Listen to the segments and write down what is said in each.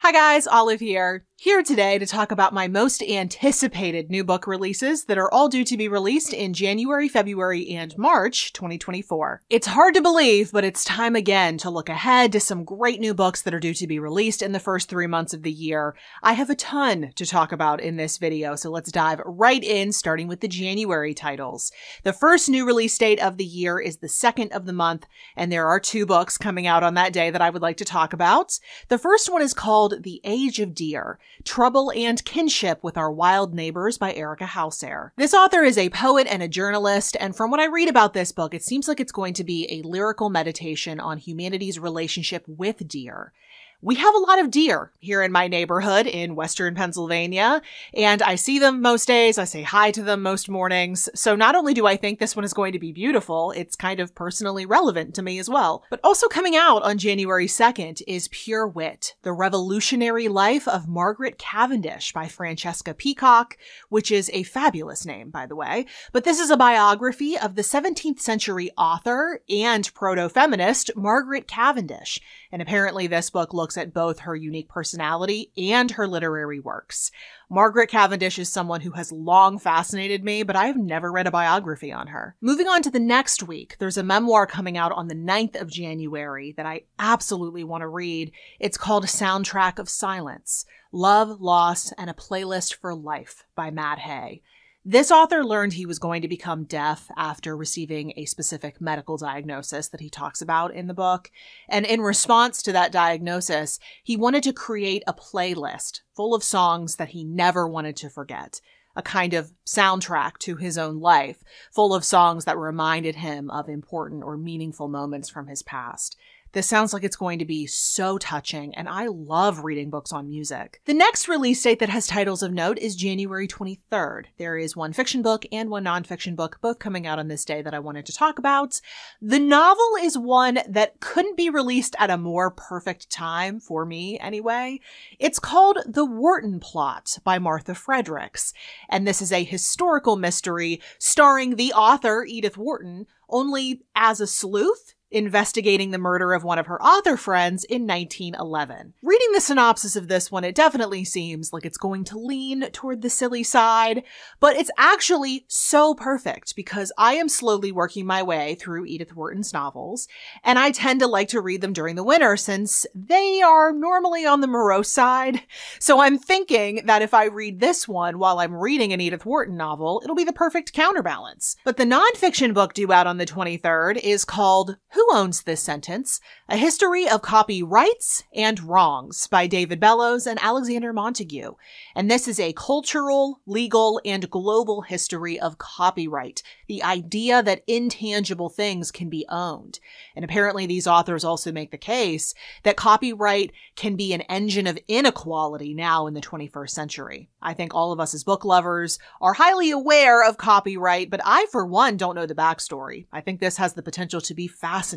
Hi guys, Olive here. Here today to talk about my most anticipated new book releases that are all due to be released in January, February, and March 2024. It's hard to believe, but it's time again to look ahead to some great new books that are due to be released in the first 3 months of the year. I have a ton to talk about in this video, so let's dive right in, starting with the January titles. The first new release date of the year is the 2nd of the month, and there are 2 books coming out on that day that I would like to talk about. The first one is called The Age of Deer: Trouble and Kinship with Our Wild Neighbors by Erica Hauser. This author is a poet and a journalist, and from what I read about this book, it seems like it's going to be a lyrical meditation on humanity's relationship with deer. We have a lot of deer here in my neighborhood in Western Pennsylvania, and I see them most days. I say hi to them most mornings. So not only do I think this one is going to be beautiful, it's kind of personally relevant to me as well. But also coming out on January 2nd is Pure Wit: The Revolutionary Life of Margaret Cavendish by Francesca Peacock, which is a fabulous name, by the way. But this is a biography of the 17th century author and proto-feminist Margaret Cavendish. And apparently this book looks at both her unique personality and her literary works. Margaret Cavendish is someone who has long fascinated me, but I have never read a biography on her. Moving on to the next week, there's a memoir coming out on the 9th of January that I absolutely want to read. It's called Soundtrack of Silence: Love, Loss, and a Playlist for Life by Matt Hay. This author learned he was going to become deaf after receiving a specific medical diagnosis that he talks about in the book. And in response to that diagnosis, he wanted to create a playlist full of songs that he never wanted to forget. A kind of soundtrack to his own life, full of songs that reminded him of important or meaningful moments from his past. This sounds like it's going to be so touching, and I love reading books on music. The next release date that has titles of note is January 23rd. There is one fiction book and one nonfiction book, both coming out on this day that I wanted to talk about. The novel is one that couldn't be released at a more perfect time, for me anyway. It's called The Wharton Plot by Martha Fredericks, and this is a historical mystery starring the author, Edith Wharton, only as a sleuth investigating the murder of one of her author friends in 1911. Reading the synopsis of this one, it definitely seems like it's going to lean toward the silly side, but it's actually so perfect because I am slowly working my way through Edith Wharton's novels, and I tend to like to read them during the winter since they are normally on the morose side. So I'm thinking that if I read this one while I'm reading an Edith Wharton novel, it'll be the perfect counterbalance. But the nonfiction book due out on the 23rd is called Who Owns This Sentence? A History of Copyrights and Wrongs by David Bellows and Alexander Montague. And this is a cultural, legal, and global history of copyright, the idea that intangible things can be owned. And apparently these authors also make the case that copyright can be an engine of inequality now in the 21st century. I think all of us as book lovers are highly aware of copyright, but I, for one, don't know the backstory. I think this has the potential to be fascinating.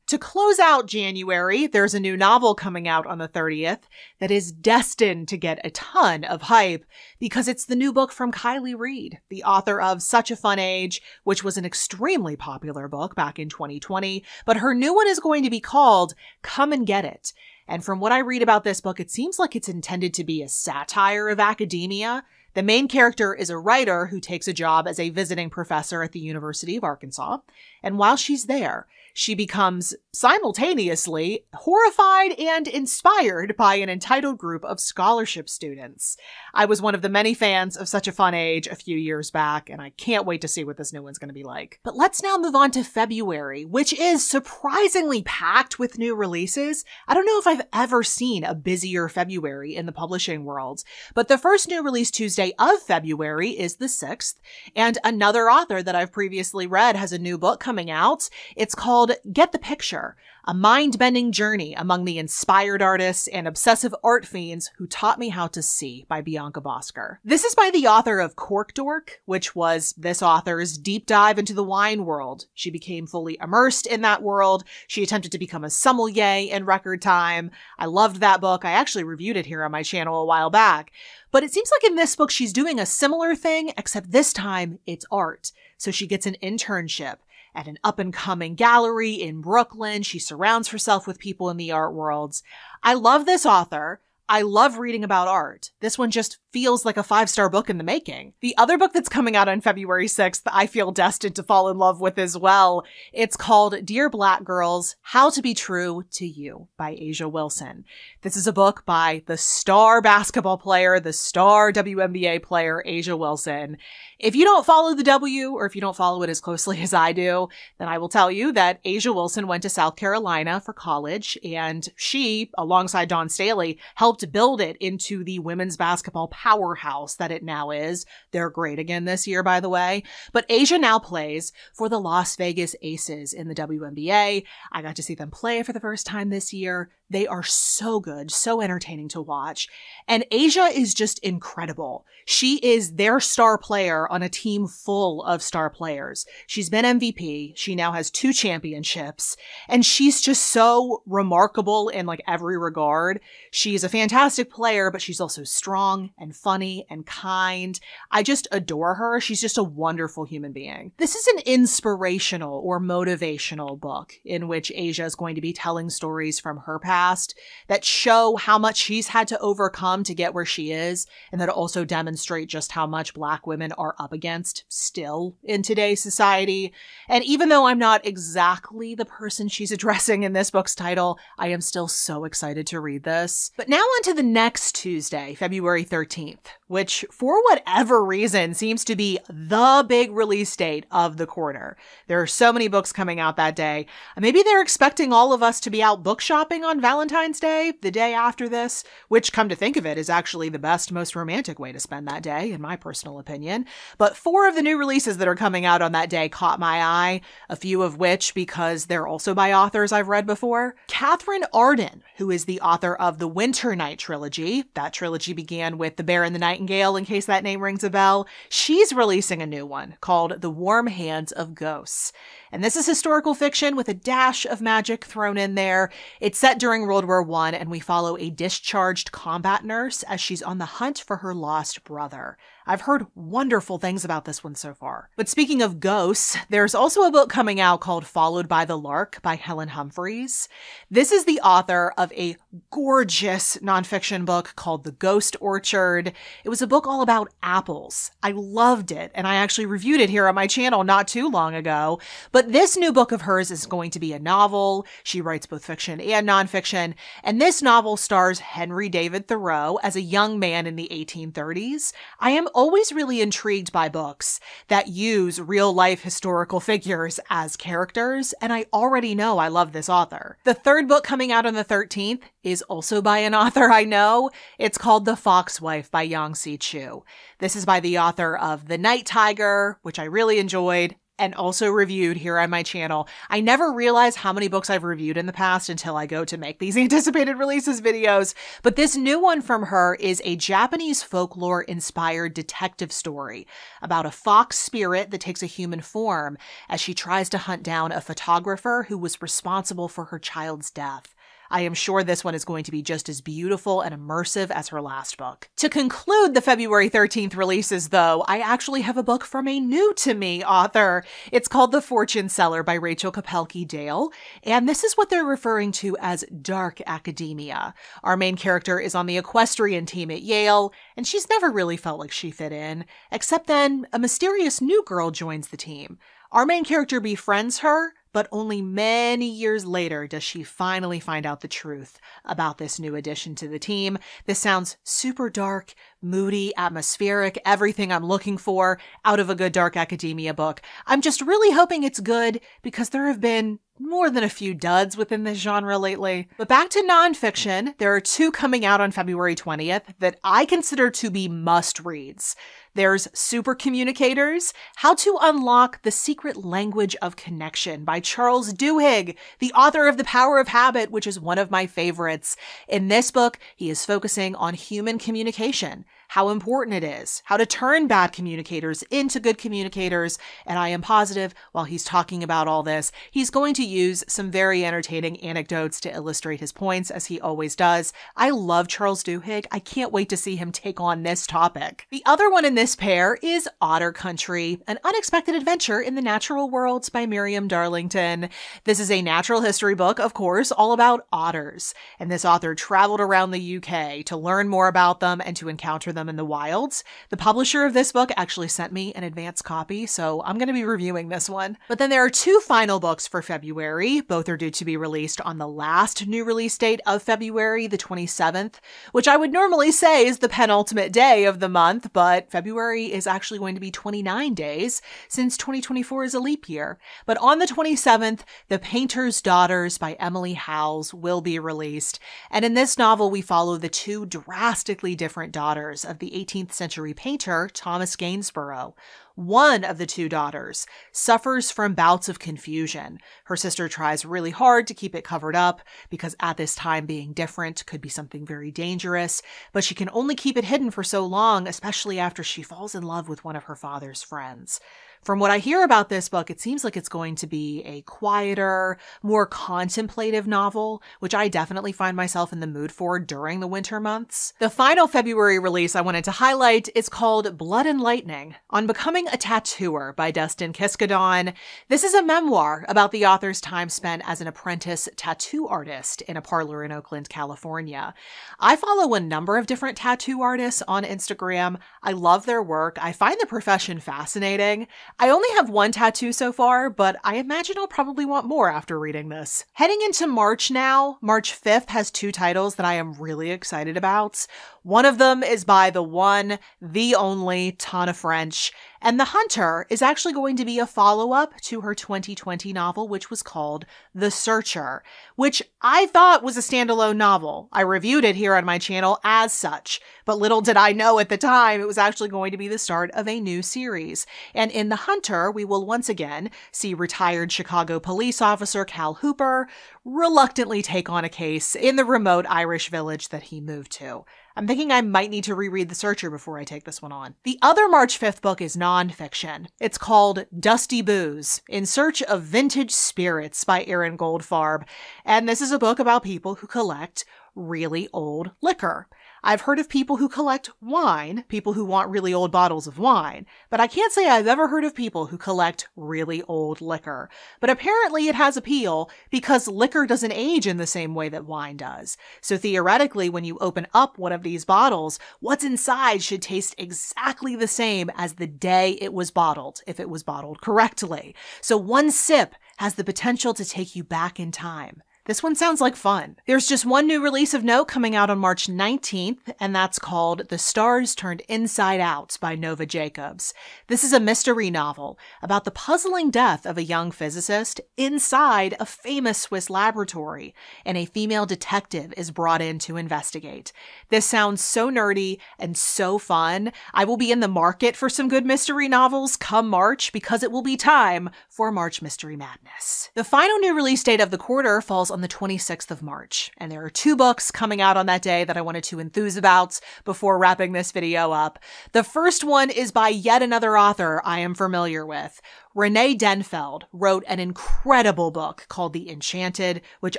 To close out January, there's a new novel coming out on the 30th that is destined to get a ton of hype because it's the new book from Kiley Reid, the author of Such a Fun Age, which was an extremely popular book back in 2020, but her new one is going to be called Come and Get It. And from what I read about this book, it seems like it's intended to be a satire of academia. The main character is a writer who takes a job as a visiting professor at the University of Arkansas. And while she's there, she becomes simultaneously horrified and inspired by an entitled group of scholarship students. I was one of the many fans of Such a Fun Age a few years back, and I can't wait to see what this new one's going to be like. But let's now move on to February, which is surprisingly packed with new releases. I don't know if I've ever seen a busier February in the publishing world, but the first new release Tuesday of February is the 6th, and another author that I've previously read has a new book coming out. It's called Get the Picture: A Mind-Bending Journey Among the Inspired Artists and Obsessive Art Fiends Who Taught Me How to See by Bianca Bosker. This is by the author of Cork Dork, which was this author's deep dive into the wine world. She became fully immersed in that world. She attempted to become a sommelier in record time. I loved that book. I actually reviewed it here on my channel a while back. But it seems like in this book, she's doing a similar thing, except this time it's art. So she gets an internship at an up-and-coming gallery in Brooklyn. She surrounds herself with people in the art worlds. I love this author. I love reading about art. This one just feels like a 5-star book in the making. The other book that's coming out on February 6th that I feel destined to fall in love with as well, it's called Dear Black Girls, How to Be True to You by A'ja Wilson. This is a book by the star basketball player, the star WNBA player, A'ja Wilson. If you don't follow the W, or if you don't follow it as closely as I do, then I will tell you that A'ja Wilson went to South Carolina for college, and she, alongside Dawn Staley, helped build it into the women's basketball powerhouse that it now is. They're great again this year, by the way. But A'ja now plays for the Las Vegas Aces in the WNBA. I got to see them play for the first time this year. They are so good, so entertaining to watch. And A'ja is just incredible. She is their star player on a team full of star players. She's been MVP. She now has 2 championships. And she's just so remarkable in like every regard. She's a fantastic player, but she's also strong and funny and kind. I just adore her. She's just a wonderful human being. This is an inspirational or motivational book in which A'ja is going to be telling stories from her past that show how much she's had to overcome to get where she is, and that also demonstrate just how much Black women are up against still in today's society. And even though I'm not exactly the person she's addressing in this book's title, I am still so excited to read this. But now on to the next Tuesday, February 13th, which for whatever reason seems to be the big release date of the quarter. There are so many books coming out that day. Maybe they're expecting all of us to be out book shopping on Valentine's Day, the day after this, which, come to think of it, is actually the best, most romantic way to spend that day, in my personal opinion. But 4 of the new releases that are coming out on that day caught my eye, a few of which because they're also by authors I've read before. Katherine Arden, who is the author of the Winter Night trilogy, that trilogy began with The Bear and the Nightingale, in case that name rings a bell, she's releasing a new one called The Warm Hands of Ghosts. And this is historical fiction with a dash of magic thrown in there. It's set during World War I, and we follow a discharged combat nurse as she's on the hunt for her lost brother. I've heard wonderful things about this one so far. But speaking of ghosts, there's also a book coming out called Followed by the Lark by Helen Humphreys. This is the author of a gorgeous nonfiction book called The Ghost Orchard. It was a book all about apples. I loved it, and I actually reviewed it here on my channel not too long ago. But this new book of hers is going to be a novel. She writes both fiction and nonfiction, and this novel stars Henry David Thoreau as a young man in the 1830s. I am always really intrigued by books that use real-life historical figures as characters, and I already know I love this author. The third book coming out on the 13th is also by an author I know. It's called The Foxwife by Yang-C Chu. This is by the author of The Night Tiger, which I really enjoyed, and also reviewed here on my channel. I never realize how many books I've reviewed in the past until I go to make these anticipated releases videos, but this new one from her is a Japanese folklore-inspired detective story about a fox spirit that takes a human form as she tries to hunt down a photographer who was responsible for her child's death. I am sure this one is going to be just as beautiful and immersive as her last book. To conclude the February 13th releases, though, I actually have a book from a new-to-me author. It's called The Fortune Seller by Rachel Kopelke Dale, and this is what they're referring to as dark academia. Our main character is on the equestrian team at Yale, and she's never really felt like she fit in, except then a mysterious new girl joins the team. Our main character befriends her, but only many years later does she finally find out the truth about this new addition to the team. This sounds super dark, moody, atmospheric, everything I'm looking for out of a good dark academia book. I'm just really hoping it's good because there have been more than a few duds within this genre lately. But back to nonfiction, there are 2 coming out on February 20th that I consider to be must-reads. There's Super Communicators, How to Unlock the Secret Language of Connection by Charles Duhigg, the author of The Power of Habit, which is one of my favorites. In this book, he is focusing on human communication, how important it is, how to turn bad communicators into good communicators, and I am positive while he's talking about all this, he's going to use some very entertaining anecdotes to illustrate his points, as he always does. I love Charles Duhigg. I can't wait to see him take on this topic. The other one in this pair is Otter Country, An Unexpected Adventure in the Natural Worlds by Miriam Darlington. This is a natural history book, of course, all about otters, and this author traveled around the UK to learn more about them and to encounter them in the wilds. The publisher of this book actually sent me an advance copy, so I'm going to be reviewing this one. But then there are two final books for February. Both are due to be released on the last new release date of February, the 27th, which I would normally say is the penultimate day of the month, but February is actually going to be 29 days since 2024 is a leap year. But on the 27th, The Painter's Daughters by Emily Howells will be released. And in this novel, we follow the two drastically different daughters of the 18th century painter, Thomas Gainsborough. One of the two daughters suffers from bouts of confusion. Her sister tries really hard to keep it covered up because at this time being different could be something very dangerous, but she can only keep it hidden for so long, especially after she falls in love with one of her father's friends. From what I hear about this book, it seems like it's going to be a quieter, more contemplative novel, which I definitely find myself in the mood for during the winter months. The final February release I wanted to highlight is called Blood and Lightning, On Becoming a Tattooer by Destin Kiskadon. This is a memoir about the author's time spent as an apprentice tattoo artist in a parlor in Oakland, California. I follow a number of different tattoo artists on Instagram. I love their work. I find the profession fascinating. I only have one tattoo so far, but I imagine I'll probably want more after reading this. Heading into March now, March 5th has two titles that I am really excited about. One of them is by the one, the only Tana French, and The Hunter is actually going to be a follow-up to her 2020 novel, which was called The Searcher, which I thought was a standalone novel. I reviewed it here on my channel as such, but little did I know at the time it was actually going to be the start of a new series. And in The Hunter, we will once again see retired Chicago police officer Cal Hooper reluctantly take on a case in the remote Irish village that he moved to. I'm thinking I might need to reread The Searcher before I take this one on. The other March 5th book is nonfiction. It's called Dusty Booze, In Search of Vintage Spirits by Erin Goldfarb. And this is a book about people who collect really old liquor. I've heard of people who collect wine, people who want really old bottles of wine, but I can't say I've ever heard of people who collect really old liquor. But apparently it has appeal because liquor doesn't age in the same way that wine does. So theoretically, when you open up one of these bottles, what's inside should taste exactly the same as the day it was bottled, if it was bottled correctly. So one sip has the potential to take you back in time. This one sounds like fun. There's just one new release of note coming out on March 19th, and that's called The Stars Turned Inside Out by Nova Jacobs. This is a mystery novel about the puzzling death of a young physicist inside a famous Swiss laboratory, and a female detective is brought in to investigate. This sounds so nerdy and so fun. I will be in the market for some good mystery novels come March because it will be time for March Mystery Madness. The final new release date of the quarter falls on the 26th of March, and there are two books coming out on that day that I wanted to enthuse about before wrapping this video up. The first one is by yet another author I am familiar with. Renee Denfeld wrote an incredible book called The Enchanted, which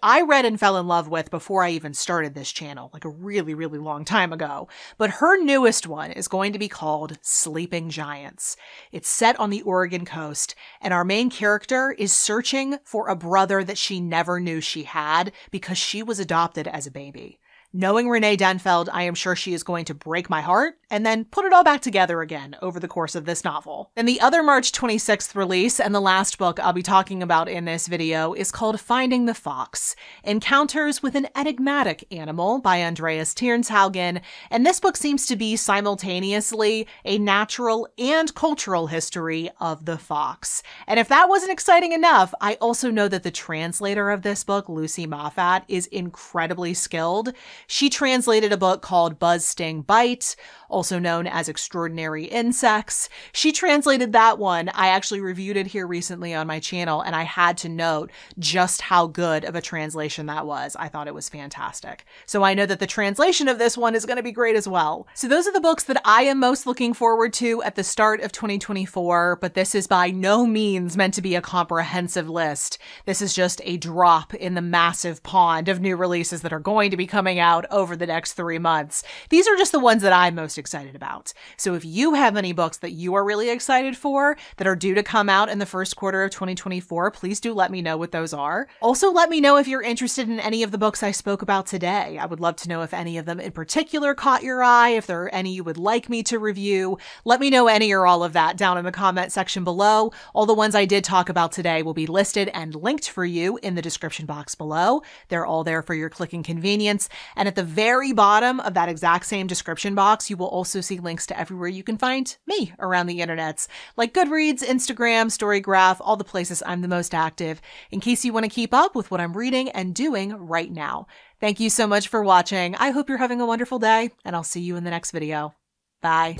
I read and fell in love with before I even started this channel, like a really, really long time ago. But her newest one is going to be called Sleeping Giants. It's set on the Oregon coast, and our main character is searching for a brother that she never knew she had because she was adopted as a baby. Knowing Renee Denfeld, I am sure she is going to break my heart and then put it all back together again over the course of this novel. And the other March 26th release, and the last book I'll be talking about in this video, is called Finding the Fox, Encounters with an Enigmatic Animal by Andreas Tiershaugen, and this book seems to be simultaneously a natural and cultural history of the fox. And if that wasn't exciting enough, I also know that the translator of this book, Lucy Moffat, is incredibly skilled. She translated a book called Buzz, Sting, Bite, also known as Extraordinary Insects. She translated that one. I actually reviewed it here recently on my channel, and I had to note just how good of a translation that was. I thought it was fantastic. So I know that the translation of this one is going to be great as well. So those are the books that I am most looking forward to at the start of 2024, but this is by no means meant to be a comprehensive list. This is just a drop in the massive pond of new releases that are going to be coming out over the next 3 months. These are just the ones that I'm most excited about. So if you have any books that you are really excited for that are due to come out in the first quarter of 2024, please do let me know what those are. Also, let me know if you're interested in any of the books I spoke about today. I would love to know if any of them in particular caught your eye, if there are any you would like me to review. Let me know any or all of that down in the comment section below. All the ones I did talk about today will be listed and linked for you in the description box below. They're all there for your clicking convenience. And at the very bottom of that exact same description box, you will also see links to everywhere you can find me around the internets, like Goodreads, Instagram, Storygraph, all the places I'm the most active, in case you want to keep up with what I'm reading and doing right now. Thank you so much for watching. I hope you're having a wonderful day, and I'll see you in the next video. Bye.